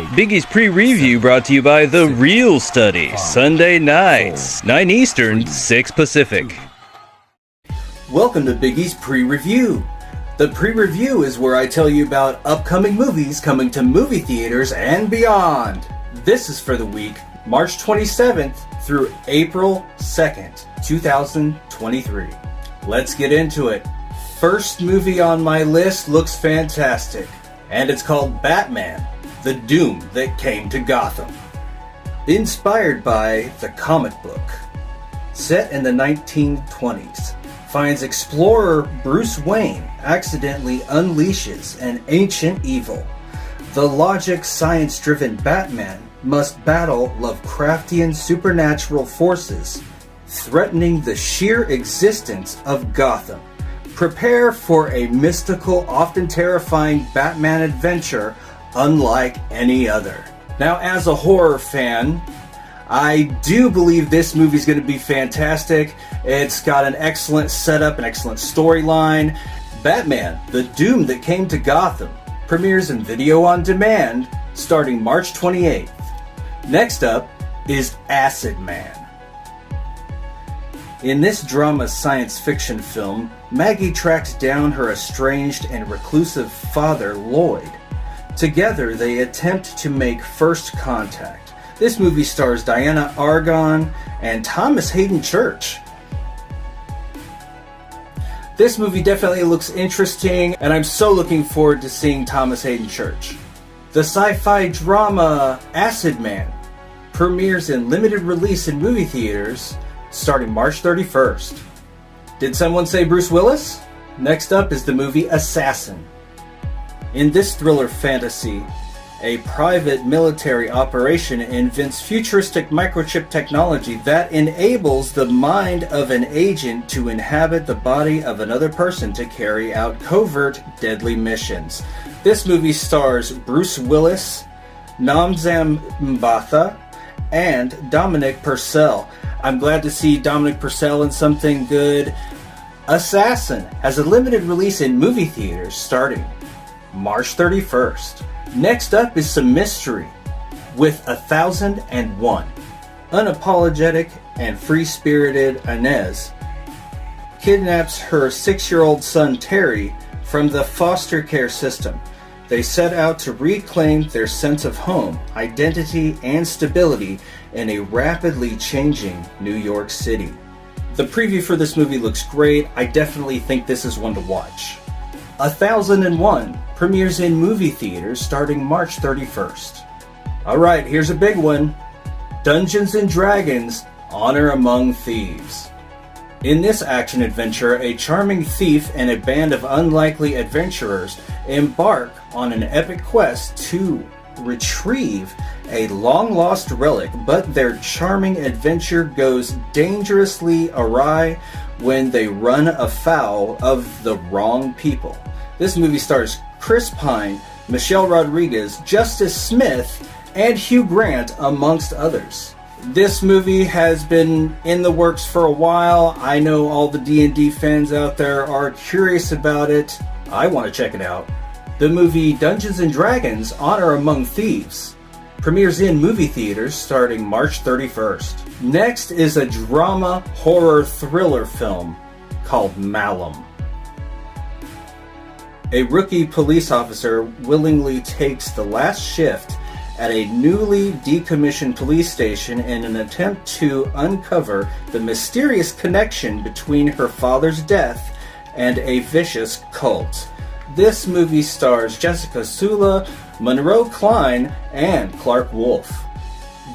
Biggie's pre-review brought to you by The Real Study, Sunday nights, 9 Eastern, 6 Pacific. Welcome to Biggie's Pre-Review. The Pre-Review is where I tell you about upcoming movies coming to movie theaters and beyond. This is for the week, March 27th through April 2nd, 2023. Let's get into it. First movie on my list looks fantastic, and it's called Batman: The Doom That Came to Gotham. Inspired by the comic book. Set in the 1920s, finds explorer Bruce Wayne accidentally unleashes an ancient evil. The logic, science-driven Batman must battle Lovecraftian supernatural forces, threatening the sheer existence of Gotham. Prepare for a mystical, often terrifying Batman adventure unlike any other. Now, as a horror fan, I do believe this movie is going to be fantastic. It's got an excellent setup, an excellent storyline. Batman: The Doom That Came to Gotham premieres in video on demand starting March 28th. Next up is Acid Man. In this drama science fiction film, Maggie tracks down her estranged and reclusive father, Lloyd. Together, they attempt to make first contact. This movie stars Diana Argon and Thomas Hayden Church. This movie definitely looks interesting, and I'm so looking forward to seeing Thomas Hayden Church. The sci-fi drama Acid Man premieres in limited release in movie theaters starting March 31st. Did someone say Bruce Willis? Next up is the movie Assassin. In this thriller fantasy, a private military operation invents futuristic microchip technology that enables the mind of an agent to inhabit the body of another person to carry out covert, deadly missions. This movie stars Bruce Willis, Namzam Mbatha, and Dominic Purcell. I'm glad to see Dominic Purcell in something good. Assassin has a limited release in movie theaters starting March 31st. Next up is some mystery with 1001. Unapologetic and free-spirited Inez kidnaps her 6-year-old son Terry from the foster care system. They set out to reclaim their sense of home, identity, and stability in a rapidly changing New York City. The preview for this movie looks great. I definitely think this is one to watch. 1001 premieres in movie theaters starting March 31st. Alright, here's a big one. Dungeons & Dragons: Honor Among Thieves. In this action-adventure, a charming thief and a band of unlikely adventurers embark on an epic quest to retrieve a long-lost relic, but their charming adventure goes dangerously awry when they run afoul of the wrong people. This movie stars Chris Pine, Michelle Rodriguez, Justice Smith, and Hugh Grant, amongst others. This movie has been in the works for a while. I know all the D&D fans out there are curious about it. I want to check it out. The movie Dungeons & Dragons: Honor Among Thieves premieres in movie theaters starting March 31st. Next is a drama horror thriller film called Malum. A rookie police officer willingly takes the last shift at a newly decommissioned police station in an attempt to uncover the mysterious connection between her father's death and a vicious cult. This movie stars Jessica Sula, Monroe Klein, and Clark Wolf.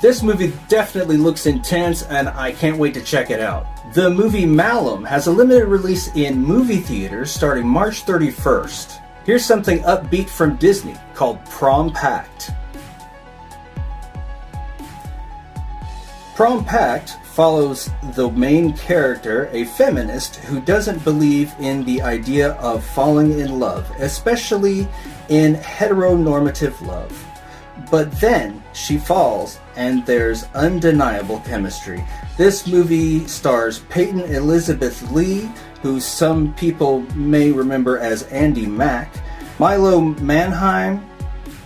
This movie definitely looks intense, and I can't wait to check it out. The movie Malum has a limited release in movie theaters starting March 31st. Here's something upbeat from Disney called Prom Pact. Prom Pact follows the main character, a feminist who doesn't believe in the idea of falling in love, especially in heteronormative love. But then she falls, and there's undeniable chemistry. This movie stars Peyton Elizabeth Lee, who some people may remember as Andy Mack, Milo Manheim,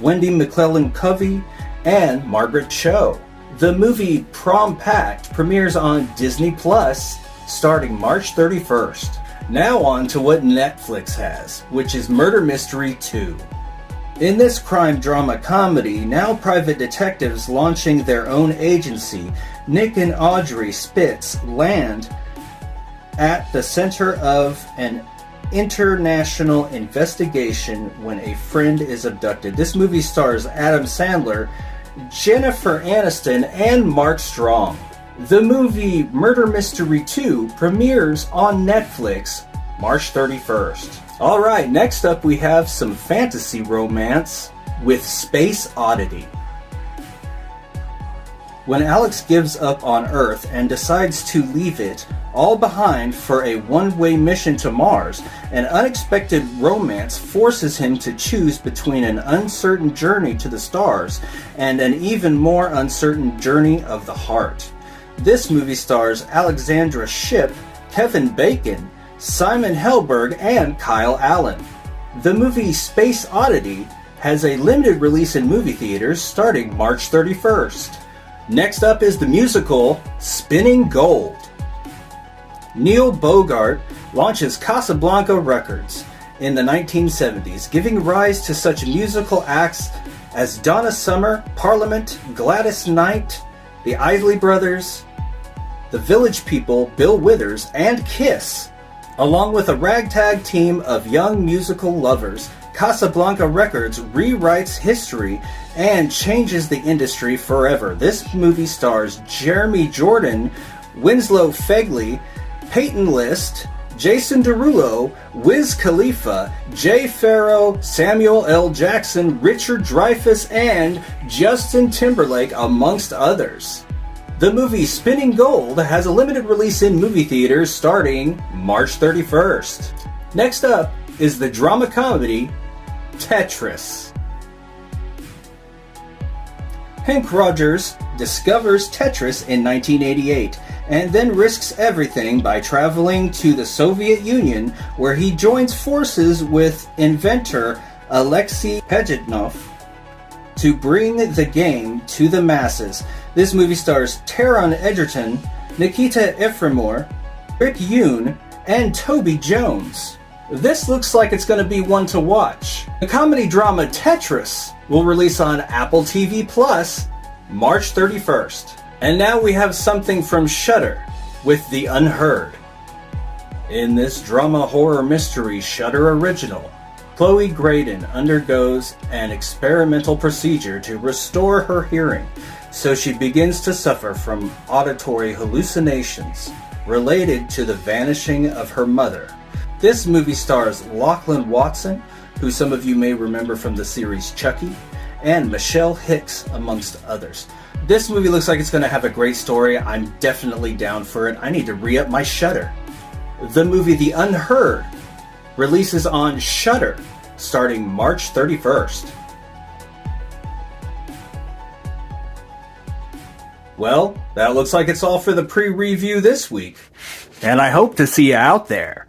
Wendy McClellan-Covey, and Margaret Cho. The movie Prom Pact premieres on Disney Plus starting March 31st. Now on to what Netflix has, which is Murder Mystery 2. In this crime drama comedy, now private detectives launching their own agency, Nick and Audrey Spitz land at the center of an international investigation when a friend is abducted. This movie stars Adam Sandler, Jennifer Aniston, and Mark Strong. The movie Murder Mystery 2 premieres on Netflix March 31st. Alright, next up we have some fantasy romance with Space Oddity. When Alex gives up on Earth and decides to leave it all behind for a one-way mission to Mars, an unexpected romance forces him to choose between an uncertain journey to the stars and an even more uncertain journey of the heart. This movie stars Alexandra Shipp, Kevin Bacon, Simon Helberg, and Kyle Allen. The movie Space Oddity has a limited release in movie theaters starting March 31st. Next up is the musical Spinning Gold. Neil Bogart launches Casablanca Records in the 1970s, giving rise to such musical acts as Donna Summer, Parliament, Gladys Knight, the Isley Brothers, the Village People, Bill Withers, and Kiss. Along with a ragtag team of young musical lovers, Casablanca Records rewrites history and changes the industry forever. This movie stars Jeremy Jordan, Winslow Fegley, Peyton List, Jason Derulo, Wiz Khalifa, Jay Farrow, Samuel L. Jackson, Richard Dreyfuss, and Justin Timberlake, amongst others. The movie Spinning Gold has a limited release in movie theaters starting March 31st. Next up is the drama comedy Tetris. Hank Rogers discovers Tetris in 1988 and then risks everything by traveling to the Soviet Union, where he joins forces with inventor Alexei Pajitnov to bring the game to the masses. This movie stars Taron Egerton, Nikita Efremov, Rick Yoon, and Toby Jones. This looks like it's going to be one to watch. The comedy drama Tetris will release on Apple TV Plus March 31st. And now we have something from Shudder with The Unheard. In this drama horror mystery Shudder original, Chloe Graydon undergoes an experimental procedure to restore her hearing, so she begins to suffer from auditory hallucinations related to the vanishing of her mother. This movie stars Lachlan Watson, who some of you may remember from the series Chucky, and Michelle Hicks, amongst others. This movie looks like it's going to have a great story. I'm definitely down for it. I need to re-up my Shudder. The movie The Unheard releases on Shudder starting March 31st. Well, that looks like it's all for the pre-review this week. And I hope to see you out there.